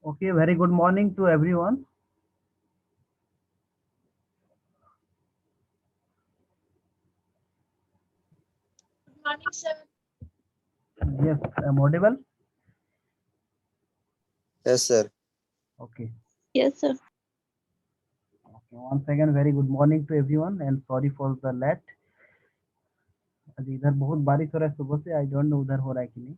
Okay, very good morning to everyone. Good morning, sir. Yes, I'm audible. Yes, sir. Okay. Yes, sir. Okay. Once again, very good morning to everyone, and sorry for the late. आज इधर बहुत बारिश हो रहा है सुबह से. I don't know उधर हो रहा है कि नहीं.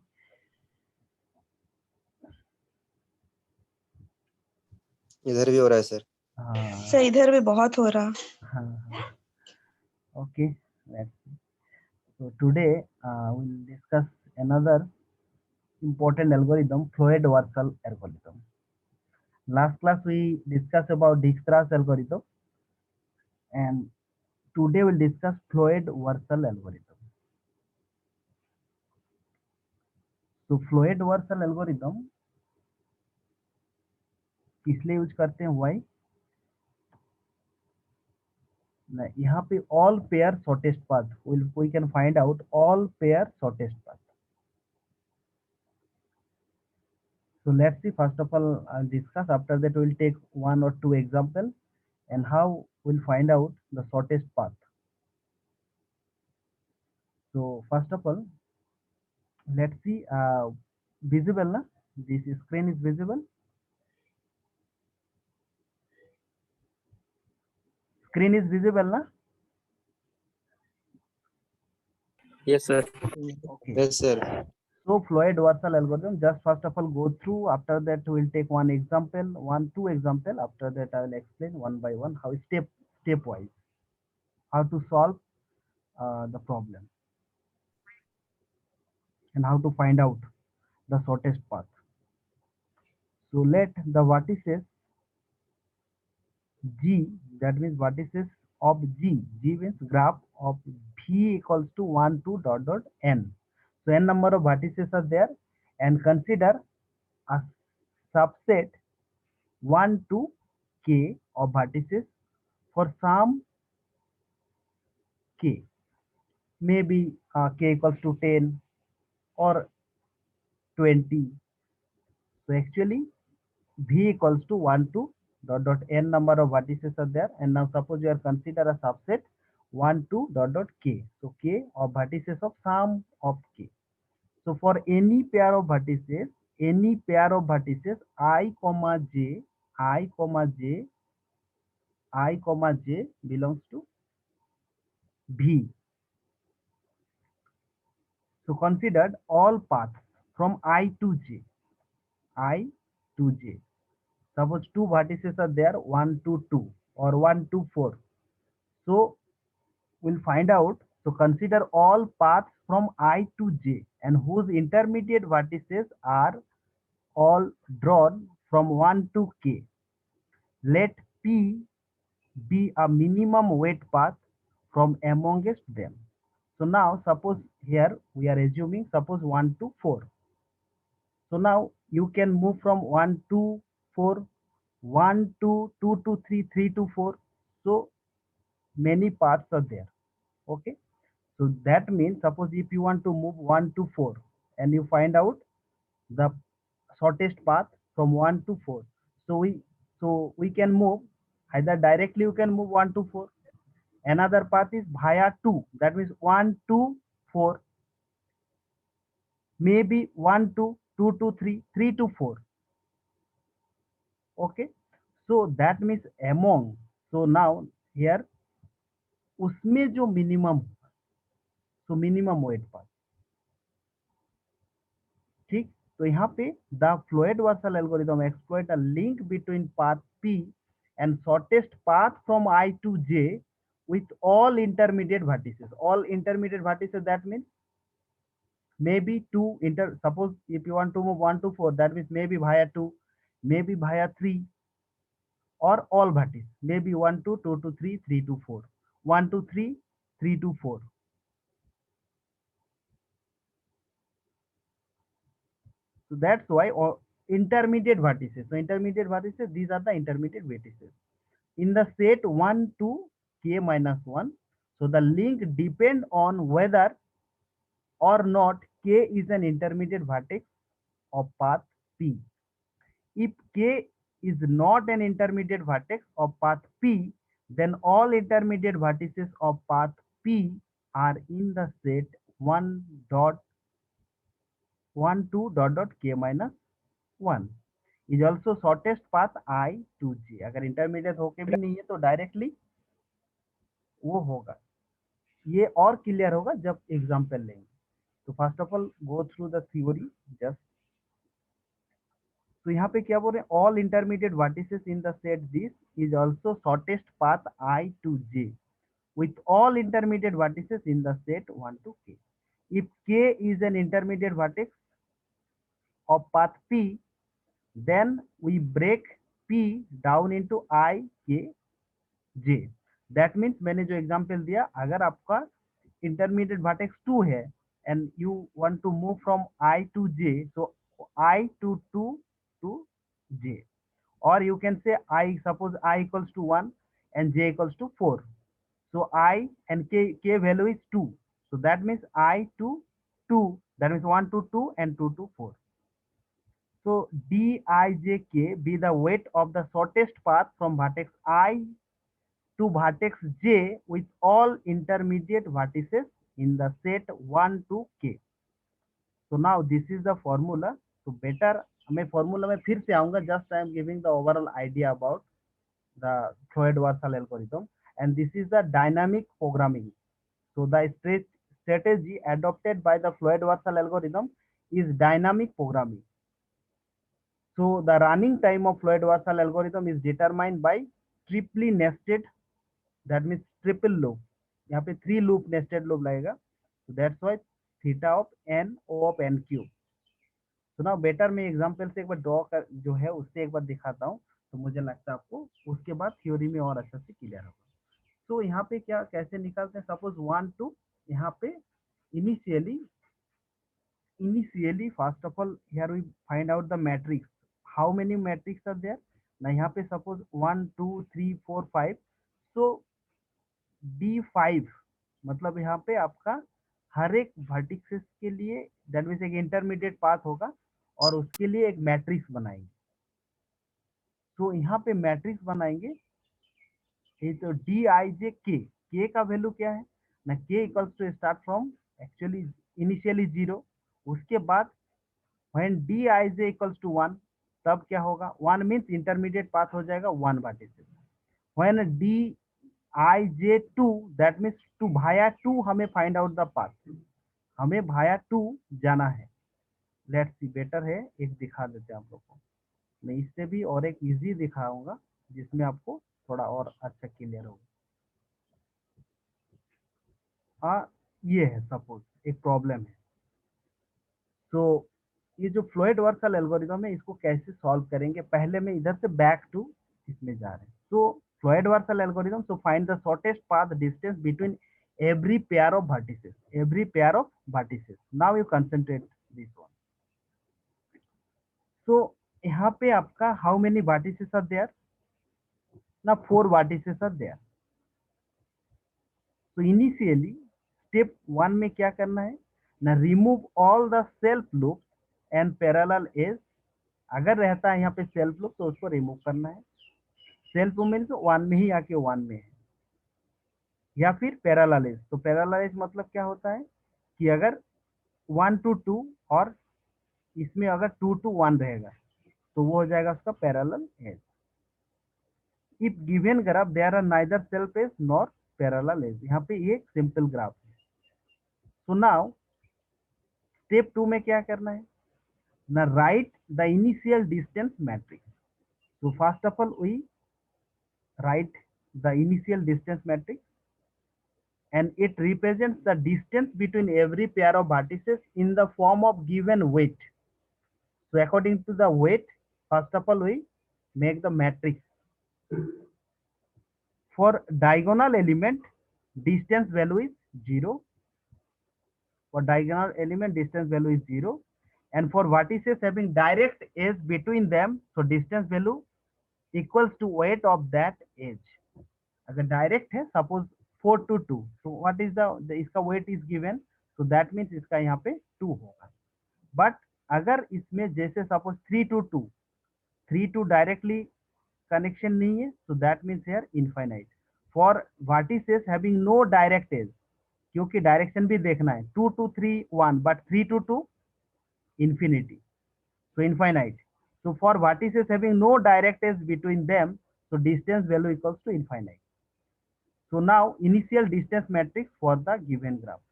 इधर भी हो रहा है सर. हाँ सर इधर भी बहुत हो रहा. हाँ हाँ. Okay. Let's see. So today we'll discuss another important algorithm, Floyd-Warshall algorithm. Last class we discussed about Dijkstra's algorithm, and today we'll discuss Floyd-Warshall algorithm. तो Floyd-Warshall algorithm किस लिए यूज करते हैं? वाई? यहाँ पे all pair shortest path, we can find out all pair shortest path. So let's see. First of all, I'll discuss. After that, we'll take one or two examples and how we'll find out the shortest path. So first of all, let's see. Visible, na? This screen is visible. Screen is visible, na? Yes, sir. Okay. Yes, sir. So Floyd-Warshall algorithm. Just first of all go through. After that, we'll take one example, two example. After that, I will explain one by one how stepwise how to solve the problem and how to find out the shortest path. So let the vertices G, that means vertices of G means graph of V equals to 1 to dot dot n. So n number of vertices are there, and consider a subset 1 to k of vertices for some k, maybe k equals to 10 or 20 So actually V equals to 1 to dot dot n number of vertices are there, and now suppose you are consider a subset 1 to dot dot k. So k of vertices of sum of k. So for any pair of vertices, I comma j, I comma j, I comma j belongs to V. So considered all paths from I to j, I to j. Suppose two vertices are there, 1 to 2 or 1 to 4. So we'll find out. So consider all paths from I to j and whose intermediate vertices are all drawn from 1 to k. Let P be a minimum weight path from amongst them. So now suppose here we are assuming suppose 1 to 4. So now you can move from 1 to 4, 1 to 2 to 3, 3 to 4. So many paths are there. Okay. So that means suppose if you want to move 1 to 4 and you find out the shortest path from 1 to 4. So we can move either directly you can move 1 to 4. Another path is via 2. That means 1 to 4. Maybe 1 to 2 to 3, 3 to 4. Okay. So that means among. So now here उसमें जो minimum, so minimum weight path. ठीक, तो यहाँ पे the Floyd Warshall algorithm exploit a link between path P and shortest path from I to J with all intermediate vertices. All intermediate vertices, that means maybe suppose if you want to move 1 to 4, that means maybe via 2, maybe via 3, or all vertices, maybe 1 to 2 to 3, 3 to 4, 1 to 3, 3 to 4. So that's why intermediate vertices. So intermediate vertices, these are the intermediate vertices. In the set 1 to k minus 1, so the link depend on whether or not k is an intermediate vertex of path P. If k is not an intermediate vertex of path P, then all intermediate vertices of path P are in the set 1 dot 1 to dot dot k minus 1 is also shortest path I to j. अगर intermediate होके भी नहीं है तो directly वो होगा, ये और क्लियर होगा जब एग्जाम्पल लेंगे. तो first of all go through the theory just. तो यहाँ पे क्या बोल रहे हैं, all intermediate vertices in the set this is also shortest path I to j with all intermediate vertices in the set 1 to k. If k is an intermediate vertex of path P, then we break P down into I, k, j. That means मैंने जो example दिया, अगर आपका intermediate vertex 2 है and you want to move from I to j, so I to 2 to j, or you can say I, suppose I equals to 1 and j equals to 4. So I and k value is 2. So that means I to 2, that means 1 to 2 and 2 to 4. So Dijk be the weight of the shortest path from vertex I to vertex j with all intermediate vertices in the set 1 to k. So now this is the formula. So better मैं formula में फिर से आऊंगा, just I am giving the overall idea about the Floyd-Warshall algorithm, and this is the dynamic programming. So the strategy adopted by the Floyd-Warshall algorithm is dynamic programming. So the running time of Floyd-Warshall algorithm is determined by triply nested, that means triple loop. यहाँ पे 3 loop nested loop लगेगा. So that's why theta of n O of n cube. So now better मैं example से एक बार draw कर जो है उससे एक बार दिखाता हूँ, तो मुझे लगता है आपको उसके बाद थ्योरी में और अच्छा से क्लियर होगा. तो यहाँ पे क्या कैसे निकालते हैं, सपोज 1 टू यहाँ पे initially first of all here we find out the matrix, how many matrix are there. ना यहाँ पे suppose 1 2 3 4 5, so D5 मतलब यहाँ पे आपका हर एक वर्टिसेस के लिए दैट मीन्स एक इंटरमीडिएट पाथ होगा और उसके लिए एक मैट्रिक्स बनाएंगे। तो यहाँ पे मैट्रिक्स बनाएंगे, ये तो डी आई जे के का वैल्यू क्या है ना, K equals to start from actually initially 0, उसके बाद when D I J equals to 1, तब क्या होगा, 1 मीन्स इंटरमीडिएट पाथ हो जाएगा 1 vertices. When D I J 2, that means to भाया 2 हमें फाइंड आउट द पाथ, हमें भाया 2 जाना है। लेट्स सी, बेटर है एक दिखा देते हैं आप लोग को, मैं इससे भी और एक इजी दिखाऊंगा जिसमें आपको थोड़ा और अच्छा क्लियर होगा। हाँ, ये है, सपोज एक प्रॉब्लम है। तो ये जो फ्लोइड वर्सल एल्गोरिदम है, इसको कैसे सॉल्व करेंगे, पहले मैं इधर से बैक टू इसमें जा रहे हैं। तो Floyd Warshall algorithm, so find the shortest path distance between every pair of vertices, every pair of vertices. Now you concentrate this one. So यहाँ पे आपका how many vertices are there? ना 4 vertices are there. So initially step 1 में क्या करना है ना, remove all the self loops and parallel edge. अगर रहता है यहाँ पे सेल्फ लूप तो उसको रिमूव करना है। सेल्फ लूप मीन्स 1 में ही आके 1 में है, या फिर पैरेलल एज। तो पैरेलल एज मतलब क्या होता है कि अगर 1 to 2 और इसमें अगर 2 to 1 रहेगा तो वो हो जाएगा उसका parallel edge. If given graph there are neither self edge nor parallel edge, यहाँ पे ये सिंपल ग्राफ है। सो नाउ स्टेप 2 में क्या करना है ना, right the initial distance matrix. So first of all, we write the initial distance matrix, and it represents the distance between every pair of vertices in the form of given weight. So according to the weight, first of all, we make the matrix. For diagonal element, distance value is 0. For diagonal element, distance value is 0. And for vertices having direct edge between them, so distance value equals to weight of that edge. अगर direct है, suppose 4 to 2, तो what is the इसका weight is given, तो that means इसका यहाँ पे 2 होगा। But अगर इसमें जैसे suppose 3 to 2, 3 to directly connection नहीं है, तो that means here infinite. For vertices having no direct edge, क्योंकि डायरेक्शन भी देखना है, 2 to 3 1, but 3 to 2 infinity, so infinite. So for vertices having no direct edge between them, so distance value equals to infinite. So now initial distance matrix for the given graph.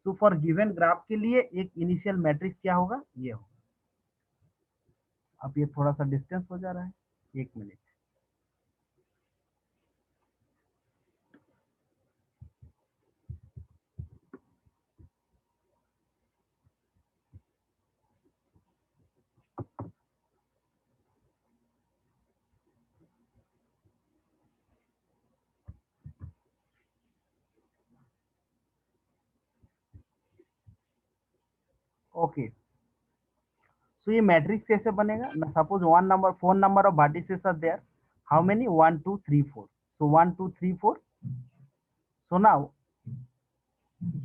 So for given graph के लिए एक initial matrix क्या होगा, ये होगा। अब ये थोड़ा सा डिस्टेंस हो जा रहा है, 1 मिनट। ओके, तो ये मैट्रिक्स कैसे बनेगा ना, suppose 1 number 4 number of vertices are there, how many 1 2 3 4, so 1 2 3 4। So now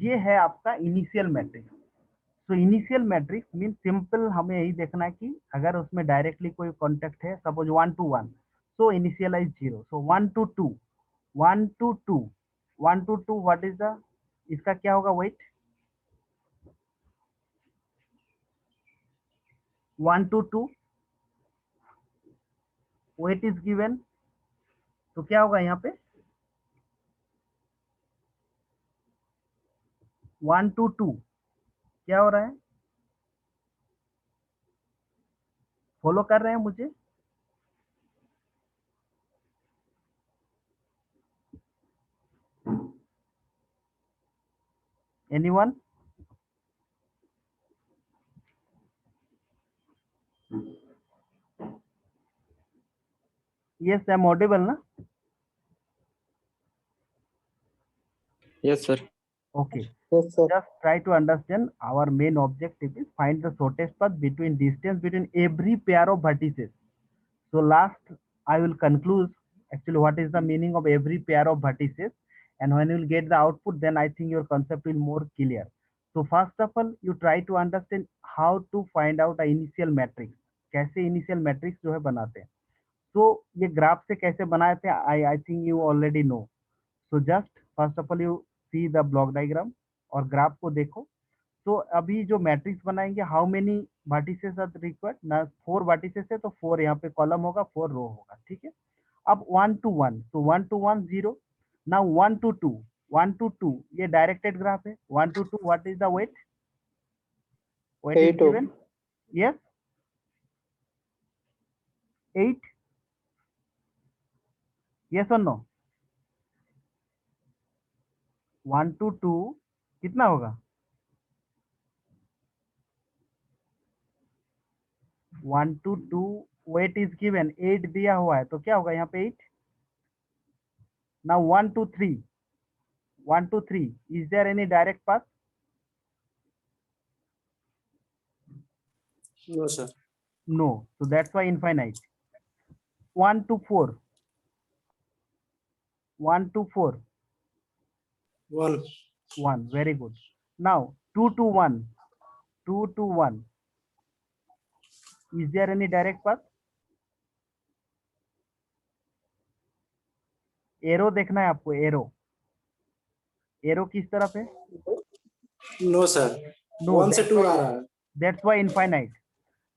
ये है आपका initial matrix. So initial matrix mean simple, हमें यही देखना है कि अगर उसमें डायरेक्टली कोई कॉन्टेक्ट है, suppose 1 to 1, so initialize 0। So 1 to 2, 1 to 2, 1 to 2, what is the इसका क्या होगा weight, 1 to 2 weight is given, तो क्या होगा यहाँ पे 1 to 2 क्या हो रहा है, फॉलो कर रहे हैं मुझे? Anyone? Yes, I am audible ना? Yes, sir. Okay. Yes, sir. Just try to understand, our main objective is find the shortest path between distance between every pair of vertices. So last I will conclude actually what is the meaning of every pair of vertices, and when you will get the output, then I think your concept will more clear. So first of all, you try to understand how to find out a initial matrix. कैसे initial matrix जो है बनाते हैं. So ये graph से कैसे बनाए थे, I think you already know. So just first of all you see the block diagram और ग्राफ को देखो. तो अभी जो मैट्रिक्स बनाएंगे, how many vertices are required ना, 4 वर्टिसेस है तो 4 यहाँ पे कॉलम होगा, 4 रो होगा, ठीक है. अब 1 to 1, तो 1 to 1 0. नाउ 1 to 2, 1 to 2 ये डायरेक्टेड ग्राफ है. 1 to 2 what is the weight? Weight is 8 given. Yes 8. Yes और नो? 1 to 2 कितना होगा? 1 to 2 वेट इज गिवन 8 दिया हुआ है, तो क्या होगा यहाँ पे 8. Now 1 to 3, 1 to 3 is there any direct path? No, sir. No, so that's why infinite. 1 to 4, 1 to 4, 1. 1, very good. Now 2 to 1, 2 to 1, is there any direct path? Arrow देखना है आपको, एरो किस तरफ है? No, sir. No, 1 से 2 आ रहा है. that's why infinite.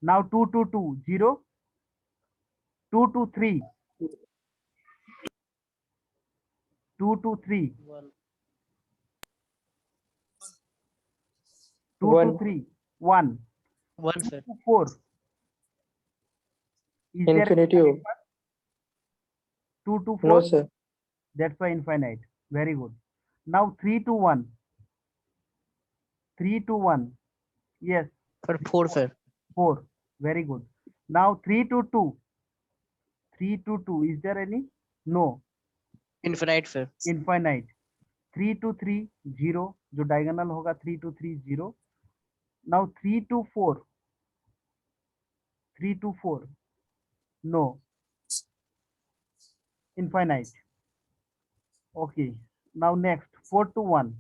Now 2 to 2 0, 2 to 3, 2 to 3, 2 to 3 1, 1 2 sir. to 4, is there any Infinity. direct path? 2 to 4, No, sir. that's why infinite. Very good. Now 3 to 1, 3 to 1, yes For 4 sir. 4, very good. Now 3 to 2, 3 to 2, is there any? No, Infinite sir. infinite. 3 to 3 0, जो diagonal होगा 3 to 3 0. Now 3 to 4, 3 to 4, no, infinite. Okay, now next 4 to 1,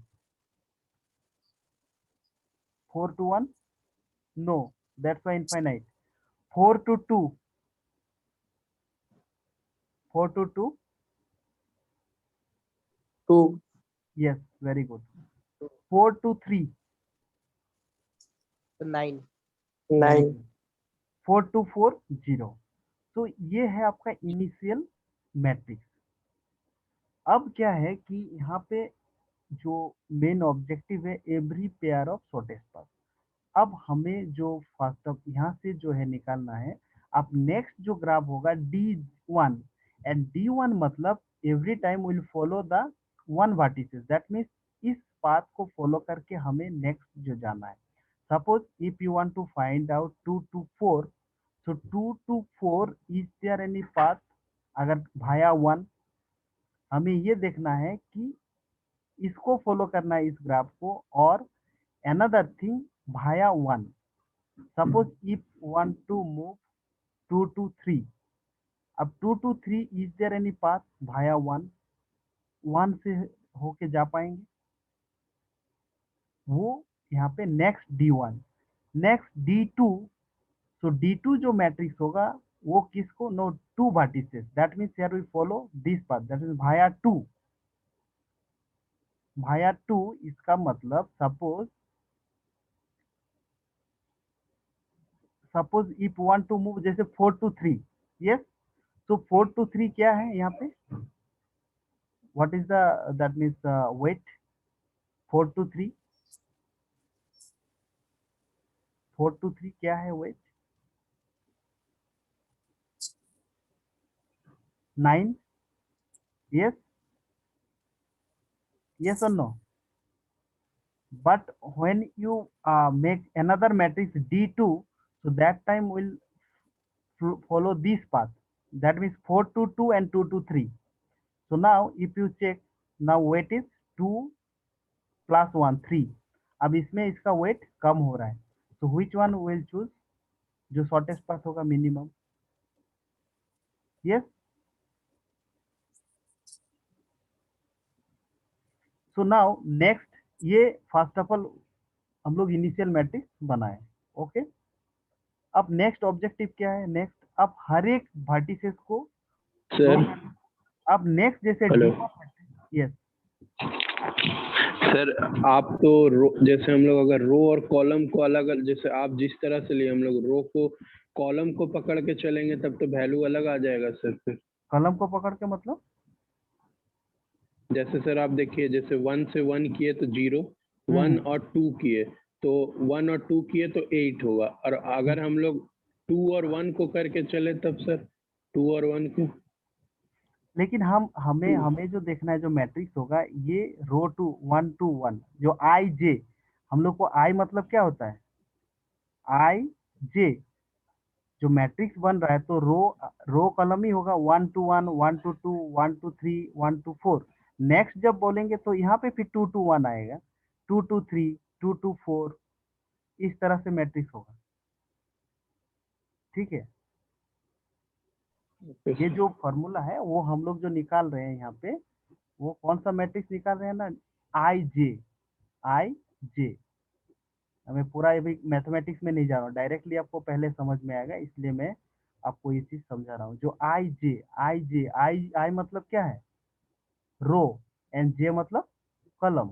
4 to 1, no, that's why infinite. 4 to 2, 4 to 2, 2. yes, very good. 4 to 3, 9. 9. 4 to 4 0. तो ये है आपका initial matrix. अब क्या है कि यहाँ पे जो मेन ऑब्जेक्टिव है, every pair of shortest path. अब हमें जो फर्स्ट ऑफ यहाँ से जो है निकालना है. अब नेक्स्ट जो ग्राफ होगा D1, एंड D1 मतलब every time will follow the 1 vertices. That means इस पाथ को फॉलो करके हमें नेक्स्ट जो जाना है. Suppose if you want to find out 2 to 4, so 2 to 4 is there any path? अगर भाया 1, हमें ये देखना है कि इसको फॉलो करना है इस ग्राफ को. और another thing Bhaya 1, suppose if want to move 2 to 3, अब 2 to 3 is there any path भाया 1? 1 से होके जा पाएंगे वो यहाँ पे नेक्स्ट D1, नेक्स्ट D2. सो D2 जो मैट्रिक्स होगा वो किसको? No, 2 vertices. That means here we follow this path, that means भाया 2. भाया 2 इसका मतलब suppose if want to move जैसे 4 to 3, यस. सो 4 to 3 क्या है यहाँ पे? What is the that means weight 4 to 3, 4 to 3 क्या है weight? 9, yes, yes or no? But when you make another matrix D2, so that time will follow this path, that means 4 to 2 and 2 to 3. So now if you check, now weight is 2 plus 1 3. अब इसमें इसका weight कम हो रहा है. So which one will choose? जो shortest path होगा minimum. Yes. So now next ये first of all हम लोग इनिशियल मैट्रिक्स बनाए। ओके, अब नेक्स्ट ऑब्जेक्टिव क्या है? नेक्स्ट अब हर एक वर्टिसेस को सर अब नेक्स्ट जैसे हेलो यस सर, आप तो रो जैसे हम लोग अगर रो और कॉलम को अलग जैसे आप जिस तरह से लिए, हम लोग रो को कॉलम को पकड़ के चलेंगे तब तो वैल्यू अलग आ जाएगा सर। फिर कलम को पकड़ के मतलब जैसे सर आप देखिए, जैसे 1 से 1 किए तो 0, 1 और 2 किए तो 1 और 2 किए तो 8 होगा। और अगर हम लोग 2 और 1 को करके चले तब सर 2 और 1 को। लेकिन हमें हमें जो देखना है, जो मैट्रिक्स होगा ये रो टू वन जो आई जे, हम लोग को आई मतलब क्या होता है? आई जे जो मैट्रिक्स बन रहा है तो रो रो कॉलम ही होगा, 1 to 1, 1 to 2, 1 to 3, 1 to 4। Next जब बोलेंगे तो यहाँ पे फिर 2 to 1 आएगा, 2 to 3, 2 to 4, इस तरह से मैट्रिक्स होगा। ठीक है, ये जो फॉर्मूला है वो हम लोग जो निकाल रहे हैं यहाँ पे, वो कौन सा मैट्रिक्स निकाल रहे हैं ना? आई जे, आई जे। मैं पूरा अभी मैथमेटिक्स में नहीं जा रहा हूँ, डायरेक्टली आपको पहले समझ में आएगा, इसलिए मैं आपको ये चीज समझा रहा हूँ। जो आई जे, आई जे, आई आई मतलब क्या है? रो, एंड जे मतलब कॉलम।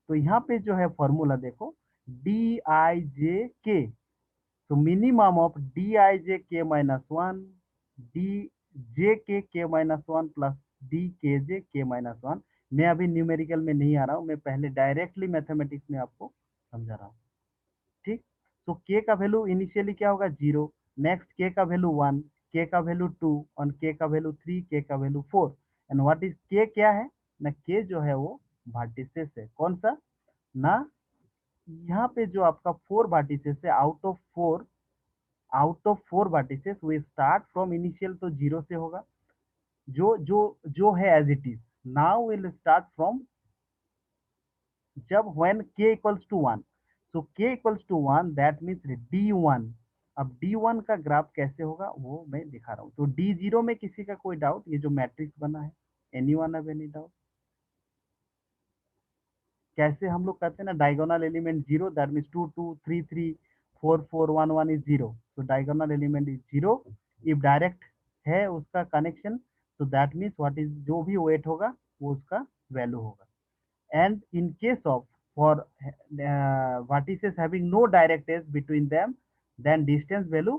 तो यहाँ पे जो है फॉर्मूला देखो, डी आई जे के, तो मिनिमम ऑफ डी आई जे के माइनस वन, डी जे के माइनस वन प्लस डी के जे के माइनस वन। मैं अभी न्यूमेरिकल में नहीं आ रहा हूँ, मैं पहले डायरेक्टली मैथमेटिक्स में आपको समझा रहा हूँ। ठीक, तो के का वैल्यू इनिशियली क्या होगा? 0। नेक्स्ट के का वैल्यू 1, के का वैल्यू 2, और के का वैल्यू 3, के का वैल्यू 4। एंड व्हाट इज के? क्या है ना? के जो है वो वर्टिसेस है। कौन सा ना? यहाँ पे जो आपका 4 वर्टिसेस है, out of 4 vertices we start from initial, तो 0 से होगा। जो जो जो है as it is. Now will start from जब when k equals to 1, so k equals to 1 that means d1। अब d1 का ग्राफ कैसे होगा वो मैं दिखा रहा हूँ। तो d0 में किसी का कोई डाउट? ये जो मैट्रिक्स बना है, एनीवन हैव एनी डाउट? कैसे हम लोग कहते हैं ना, diagonal element 0, that means 2 2 3 3 4 4 1 1 is 0। तो diagonal element is 0। If direct है उसका कनेक्शन, तो दैट मीन्स व्हाट इज, जो भी वेट होगा वो उसका वैल्यू होगा। And in case of for vertices having no direct edge between them, then distance value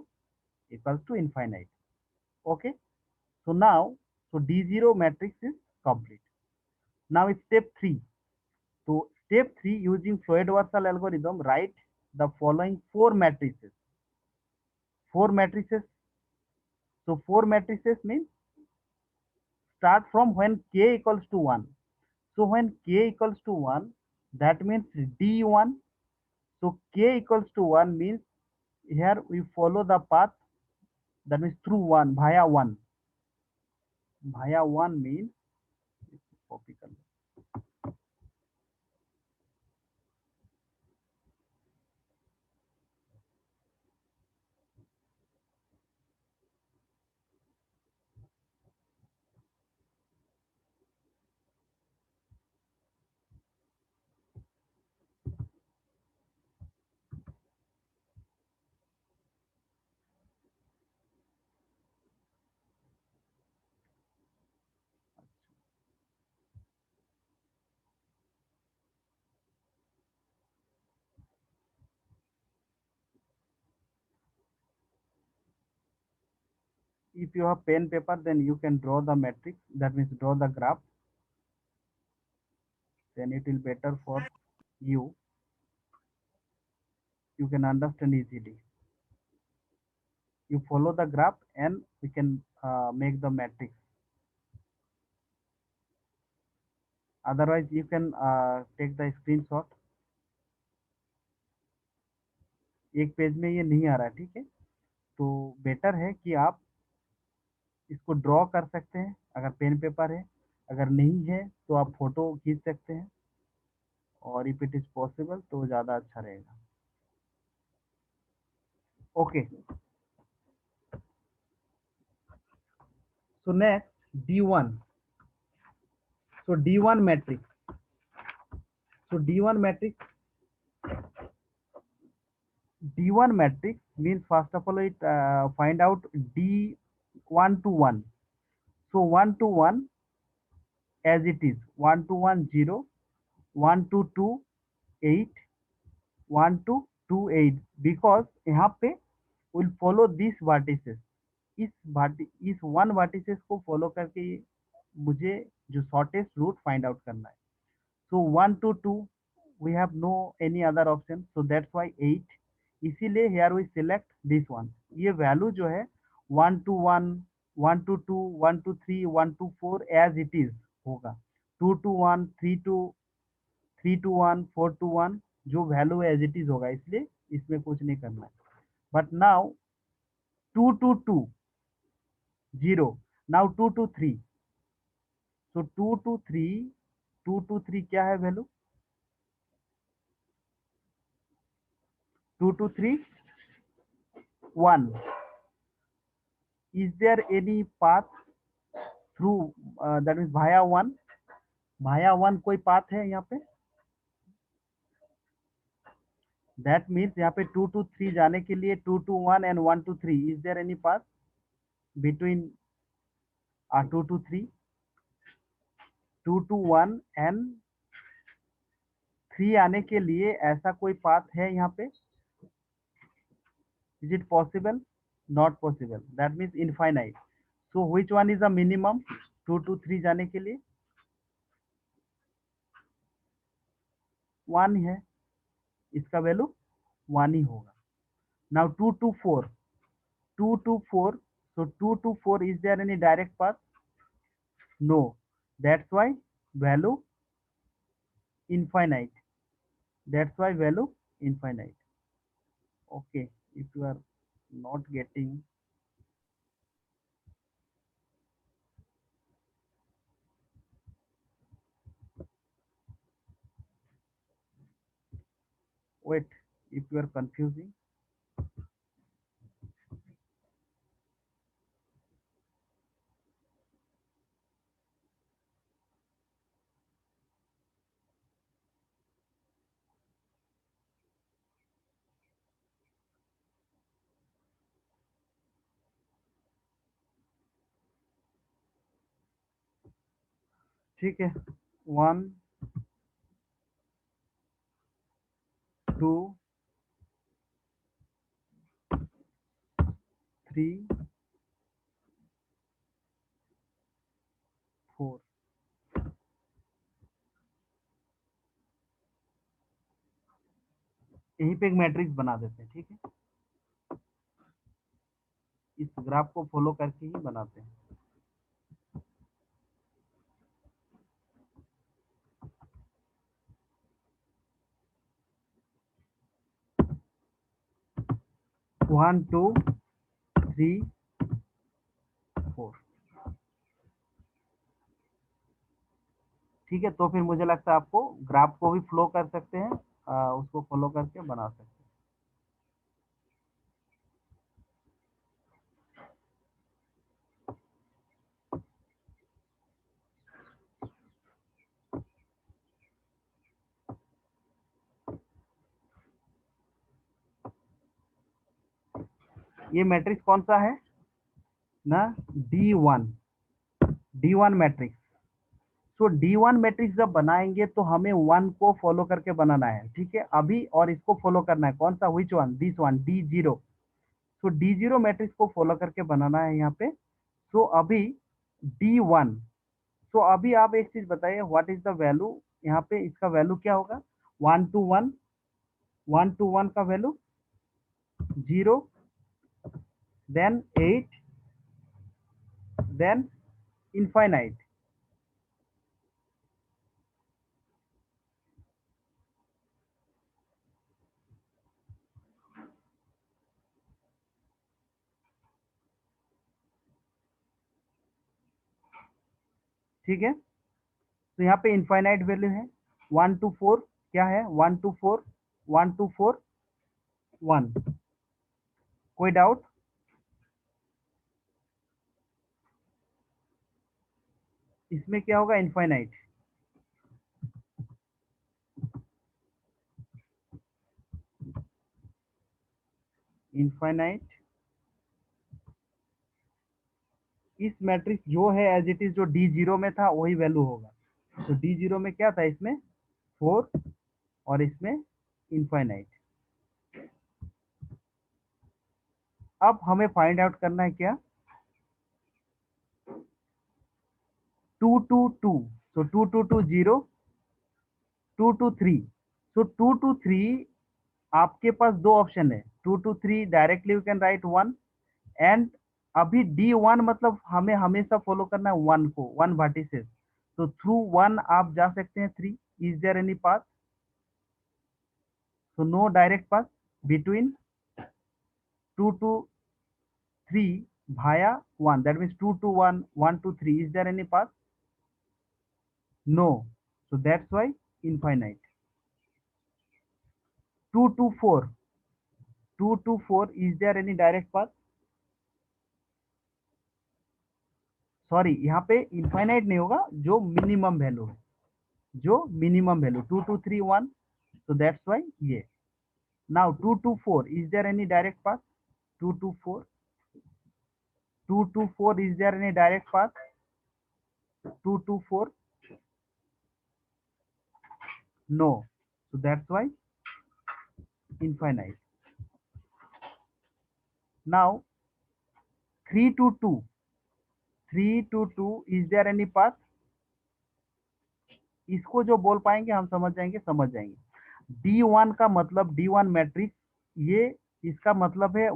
equals to infinite. Okay, so now, so d0 matrix is complete. Now it's step 3. So step 3, using Floyd-Warshall algorithm, write the following 4 matrices. 4 matrices. So 4 matrices means start from when k equals to 1. So when k equals to 1, that means d1. So k equals to 1 means here we follow the path, that means through 1, via 1. Via 1 means copy कर लो। If you have pen paper, then you can draw the matrix, that means draw the graph, then it will better for you. You can understand easily. You follow the graph and we can make the matrix. Otherwise, you can take the screenshot. एक page में ये नहीं आ रहा है, ठीक है, तो better है कि आप इसको ड्रॉ कर सकते हैं अगर पेन पेपर है। अगर नहीं है तो आप फोटो खींच सकते हैं, और इफ इट इज पॉसिबल तो ज़्यादा अच्छा रहेगा। Okay, so next d1, so d1 matrix, so d1 matrix D1 matrix means first of all it find out D1 to 1. So 1 to 1 as it is 1 to 1 0, 1 to 2 8, 1 to 2 8 because यहाँ पे will follow these vertices. इस one vertices को follow करके मुझे जो shortest route find out करना है. सो 1 to 2 we have no any other option, so that's why 8. इसीलिए here we select this one. ये वैल्यू जो है 1 to 1, 1 to 2, 1 to 3, 1 to 4 as it is होगा. 2 to 1, 3 to 1, 4 to 1 जो वैल्यू एज इट इज होगा, इसलिए इसमें कुछ नहीं करना है. But now 2 to 2 0, now 2 to 3. So 2 to 3 क्या है value? 2 to 3 1. Is there any path through that means via 1? Via 1 कोई पाथ है यहाँ पे? That means यहाँ पे 2 to 3 जाने के लिए 2 to 1 and 1 to 3. Is there any path between 2 to 3? 2 to 1 and 3 आने के लिए ऐसा कोई पाथ है यहाँ पे? Is it possible? Not possible. That means infinite. So which one is the minimum 2 to 3 जाने के लिए? 1 है, इसका वैल्यू 1 ही होगा. Now 2 to 4. 2 to 4. So 2 to 4, is there any direct path? No. That's why value infinite. That's why value infinite. Okay, if you are not getting, wait, if you are confusing, ठीक है. 1 2 3 4. यहीं पे एक matrix बना देते हैं. ठीक है, इस ग्राफ को फॉलो करके ही बनाते हैं. One two three four. ठीक है, तो फिर मुझे लगता है आपको ग्राफ को भी फ्लो कर सकते हैं, उसको फॉलो करके बना सकते हैं. ये मैट्रिक्स कौन सा है ना? D1 matrix. सो D1 मैट्रिक्स जब बनाएंगे तो हमें 1 को फॉलो करके बनाना है. ठीक है, अभी और इसको फॉलो करना है. कौन सा? Which one? This one, D0. So D0 matrix को फॉलो करके बनाना है यहाँ पे. सो अभी D1. सो अभी आप एक चीज बताइए, व्हाट इज द वैल्यू यहाँ पे? इसका वैल्यू क्या होगा? 1 to 1, 1 to 1 का वैल्यू 0, then 8, then infinite. ठीक है, तो यहाँ पे इनफाइनाइट वैल्यू है. 1 to 4 क्या है? 1 to 4, 1 to 4 1. कोई डाउट? इसमें क्या होगा? इनफाइनाइट. इनफाइनाइट, इस मैट्रिक्स जो है एज इट इज जो D0 में था वही वैल्यू होगा। तो D0 में क्या था, इसमें 4 और इसमें इनफाइनाइट। अब हमें फाइंड आउट करना है क्या, 2 to 2, so 2 to 2 0, 2 to 3, so 2 to 3 आपके पास दो ऑप्शन है, 2 to 3 directly you can write 1 and अभी D1 मतलब हमें हमेशा फॉलो करना है 1 को, 1 वर्टिसेस, तो थ्रू 1 आप जा सकते हैं 3, is there any path, so no direct path between 2 to 3 via 1, that means 2 to 1, 1 to 3, is there any path? No, so that's why infinite. 2 to 4, 2 to 4, is there any direct path? Sorry, यहाँ पे infinite नहीं होगा, जो minimum value है, जो minimum value 2 to 3 1, so that's why ये। now 2 to 4, is there any direct path? 2 to 4, 2 to 4, is there any direct path? 2 to 4, no, so that's why infinite. now 3 to 2, 3 to 2, is there any path? इसको जो बोल पाएंगे हम समझ जाएंगे। D1 का मतलब, D1 मैट्रिक्स, ये इसका मतलब है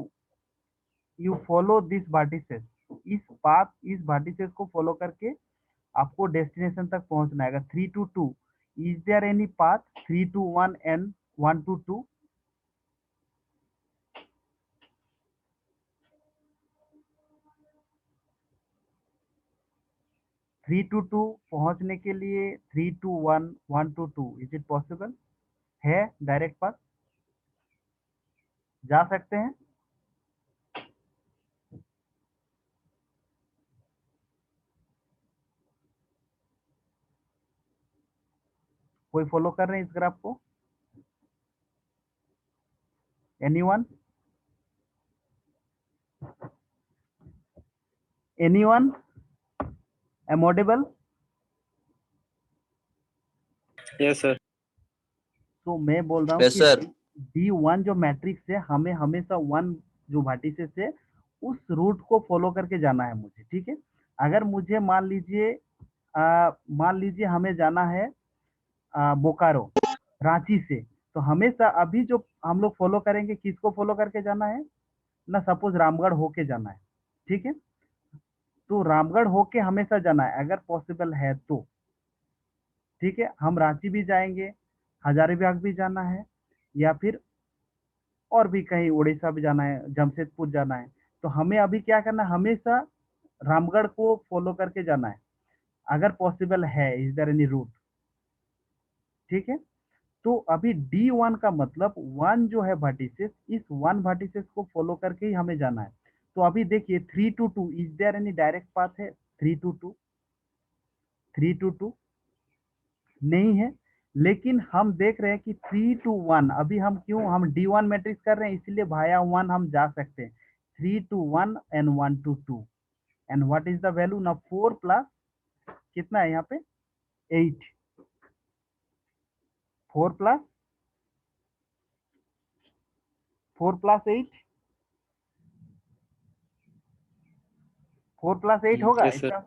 यू फॉलो दिस वर्टिसेस, इस पाथ, इस वर्टिसेस को फॉलो करके आपको डेस्टिनेशन तक पहुंचना है। 3 to 2, is there any path 3 to 1 and 1 to 2? 3 to 2 पहुंचने के लिए 3 to 1, 1 to 2, is it possible? है डायरेक्ट पाथ, जा सकते हैं? कोई फॉलो कर रहे हैं इस ग्राफ को? Anyone? Anyone? Am audible? Yes sir. तो मैं बोल रहा हूँ Yes, कि sir. D1 जो मैट्रिक्स है, हमें हमेशा 1 जो वर्टिसेस है उस रूट को फॉलो करके जाना है मुझे, ठीक है। अगर मुझे मान लीजिए हमें जाना है बोकारो, रांची से, तो हमेशा अभी जो हम लोग फॉलो करेंगे, किसको फॉलो करके जाना है ना, सपोज रामगढ़ होके जाना है, ठीक है। तो रामगढ़ होके हमेशा जाना है अगर पॉसिबल है तो, ठीक है। हम रांची भी जाएंगे, हजारीबाग भी जाना है, या फिर और भी कहीं उड़ीसा भी जाना है, जमशेदपुर जाना है, तो हमें अभी क्या करना है, हमेशा रामगढ़ को फॉलो करके जाना है अगर पॉसिबल है, इज देयर एनी रूट, ठीक है। तो अभी D1 का मतलब 1 जो है वर्टिसेस, इस 1 वर्टिसेस को फॉलो करके ही हमें जाना है। तो अभी देखिए 3 to 2, is there any direct path है? 3 to 2, 3 to 2 नहीं है, लेकिन हम देख रहे हैं कि 3 to 1, अभी हम क्यों, हम D1 मैट्रिक्स कर रहे हैं, इसलिए भाया 1 हम जा सकते हैं। 3 to 1 and 1 to 2, and what is the value ना, 4 प्लस कितना है यहाँ पे, 8, 4 प्लस 8, 4 प्लस 8 होगा Yes, sir. इसका।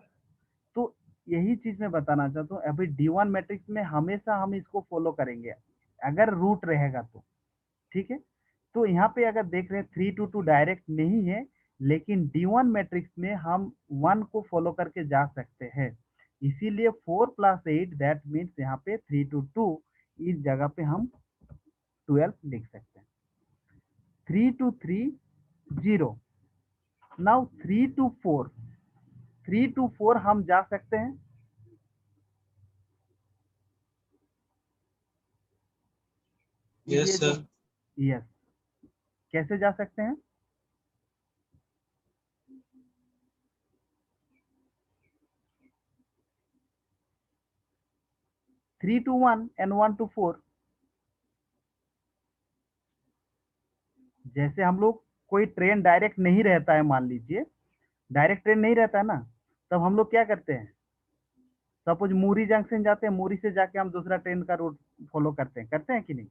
तो यही चीज मैं बताना चाहता हूँ, अभी D1 मैट्रिक्स में हमेशा हम इसको फॉलो करेंगे अगर रूट रहेगा तो, ठीक है। तो यहाँ पे अगर देख रहे हैं 3 to 2 डायरेक्ट नहीं है, लेकिन D1 मैट्रिक्स में हम 1 को फॉलो करके जा सकते हैं, इसीलिए 4 प्लस 8, दैट मीन्स यहाँ पे 3 to 2, इस जगह पे हम 12 लिख सकते हैं। 3 to 3 0, नाउ 3 to 4, 3 to 4 हम जा सकते हैं? Yes, sir. यस, कैसे जा सकते हैं? थ्री टू 1 एंड 1 to 4, जैसे हम लोग कोई ट्रेन डायरेक्ट नहीं रहता है, मान लीजिए डायरेक्ट ट्रेन नहीं रहता है ना, तब हम लोग क्या करते हैं, सपोज मूरी जंक्शन जाते हैं, मूरी से जाके हम दूसरा ट्रेन का रूट फॉलो करते हैं कि नहीं,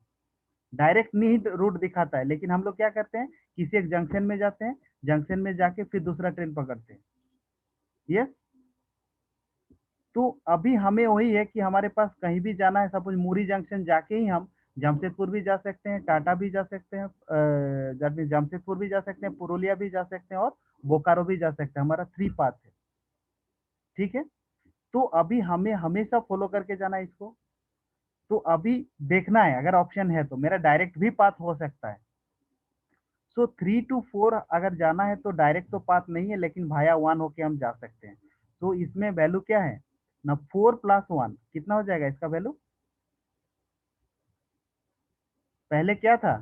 डायरेक्ट नहीं रूट दिखाता है, लेकिन हम लोग क्या करते हैं, किसी एक जंक्शन में जाते हैं, जंक्शन में जाके फिर दूसरा ट्रेन पकड़ते हैं। यस, तो अभी हमें वही है कि हमारे पास कहीं भी जाना है, सपोज मूरी जंक्शन जाके ही हम जमशेदपुर भी जा सकते हैं, टाटा भी जा सकते हैं, जमशेदपुर भी जा सकते हैं, पुरुलिया भी जा सकते हैं और बोकारो भी जा सकते हैं। हमारा 3 पाथ है, ठीक है। तो अभी हमें हमेशा फॉलो करके जाना है इसको। तो अभी देखना है, अगर ऑप्शन है तो मेरा डायरेक्ट भी पाथ हो सकता है। सो 3 to 4 अगर जाना है तो डायरेक्ट तो पाथ नहीं है, लेकिन भाया 1 होके हम जा सकते हैं। तो इसमें वैल्यू क्या है ना, 4 + 1 कितना हो जाएगा इसका वैल्यू, पहले क्या था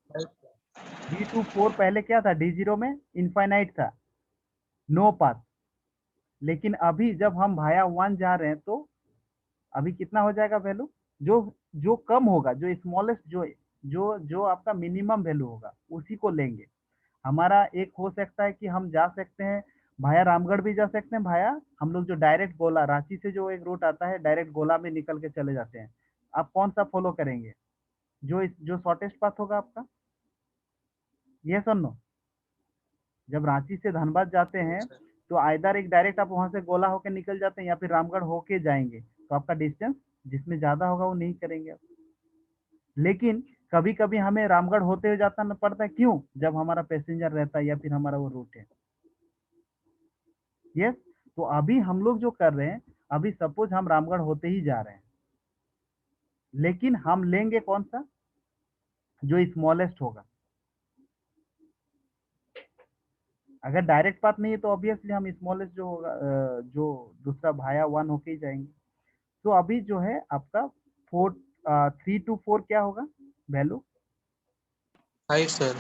3 to 4, पहले क्या था, D0 में इनफाइनाइट था, नो पाथ। लेकिन अभी जब हम भाया 1 जा रहे हैं तो अभी कितना हो जाएगा वैल्यू, जो जो कम होगा, जो स्मॉलेस्ट, जो जो जो आपका मिनिमम वैल्यू होगा उसी को लेंगे। हमारा एक हो सकता है कि हम जा सकते हैं भाया रामगढ़ भी जा सकते हैं, भाया हम लोग जो डायरेक्ट गोला, रांची से जो एक रूट आता है डायरेक्ट गोला में निकल के चले जाते हैं। आप कौन सा फॉलो करेंगे, जो शॉर्टेस्ट पाथ होगा आपका, ये सुन लो। जब रांची से धनबाद जाते हैं तो आइदर एक डायरेक्ट आप वहां से गोला होके निकल जाते हैं या फिर रामगढ़ होके जाएंगे, तो आपका डिस्टेंस जिसमें ज्यादा होगा वो नहीं करेंगे आप। लेकिन कभी कभी हमें रामगढ़ होते हुए जाना पड़ता है, क्यों, जब हमारा पैसेंजर रहता है या फिर हमारा वो रूट है। यस, तो अभी हम लोग जो कर रहे हैं, अभी सपोज हम रामगढ़ होते ही जा रहे हैं, लेकिन हम लेंगे कौन सा, जो स्मॉलेस्ट होगा। अगर डायरेक्ट पाथ नहीं है तो ऑब्वियसली हम स्मॉलेस्ट जो होगा, जो दूसरा भाया 1 होके ही जाएंगे। तो अभी जो है आपका 3 to 4 क्या होगा वैल्यू, 5 sir.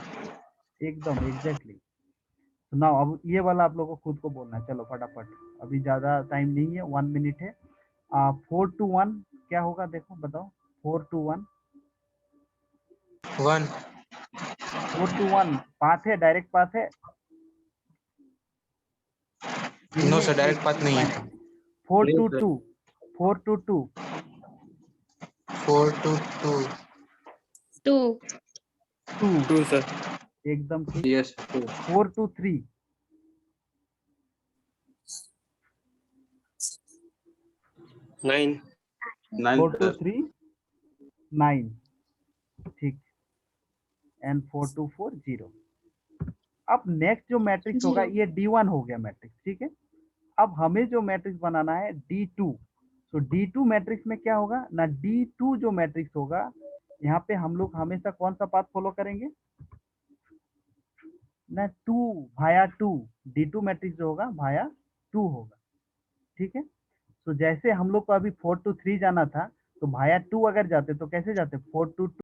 एकदम एग्जैक्टली। तो नाउ अब ये वाला आप लोगों को खुद को बोलना है, चलो फटाफट, अभी ज्यादा टाइम नहीं है, 1 मिनट है। 4 to 1 क्या होगा, देखो बताओ, 4 to 1 1. 4 to 1 पाथ है, डायरेक्ट पाथ है, No sir, direct path नहीं है. 4 to नहीं, sir. 2 4 to 2 4 to 2. 2. 2 2 sir. एकदम ठीक। Yes. 2. 4 to 3 9. 4 to 3 9, ठीक, एंड 4 to 4 0। अब नेक्स्ट जो मैट्रिक्स होगा, 0. ये D1 हो गया मैट्रिक्स, ठीक है। अब हमें जो मैट्रिक्स बनाना है D2। तो D2 मैट्रिक्स में क्या होगा ना, D2 जो मैट्रिक्स होगा, यहाँ पे हम लोग हमेशा कौन सा पाथ फॉलो करेंगे ना, 2 भाया 2, D2 मैट्रिक्स जो होगा भाया 2 होगा, ठीक है। तो जैसे हम लोग को अभी 4 to 3 जाना था, तो भाया 2 अगर जाते तो कैसे जाते, 4 to 2